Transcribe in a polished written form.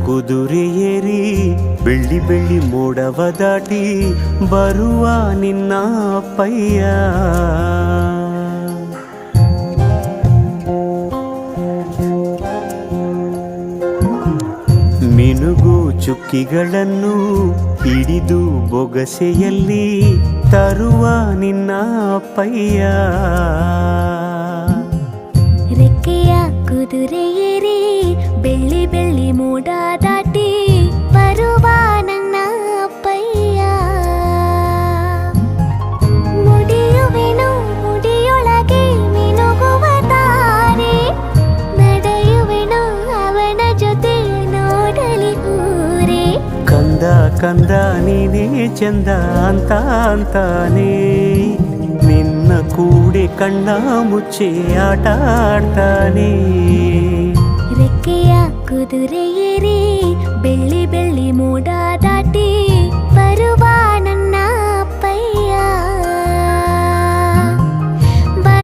ಕುದುರೆ ಏರಿ ಬೆಳ್ಳಿ ಬೆಳ್ಳಿ ಮೋಡವ ದಾಟಿ ಬರುವ ನಿನ್ನ ಅಪ್ಪಯ್ಯ. ಮಿನುಗು ಚುಕ್ಕಿಗಳನ್ನು ಹಿಡಿದು ಬೊಗಸೆಯಲ್ಲಿ ತರುವ ನಿನ್ನ ಅಪ್ಪಯ್ಯ. ರೆಕ್ಕೆಯ ಕುದುರೆ ಏರಿ ಬೆಳ್ಳಿ ಬೆಳ್ಳಿ ಮೋಡ ದಾಟಿ ಬರುವ ನನ್ನ ಅಪ್ಪಯ್ಯ. ಮುಡಿಯುವೆನು ಮುಡಿಯೊಳಗೆ ಮಿನುಗುವ ತಾರೆ, ನಡೆಯುವೆನು ಅವನ ಜೊತೆ ನೋಡಲಿ ಊರೇ. ಕಂದ ಕಂದ ನೀನೇ ಚಂದ ಅಂತ ಅಂತಾನೆ, ನಿನ್ನ ಕೂಡೆ ಕಣ್ಣ ಮುಚ್ಚೆ ಆಟ ಆಡ್ತಾನೆ. ರೆಕ್ಕೆಯ ಕುದುರೆ ಏರಿ ಬೆಳ್ಳಿ ಬೆಳ್ಳಿ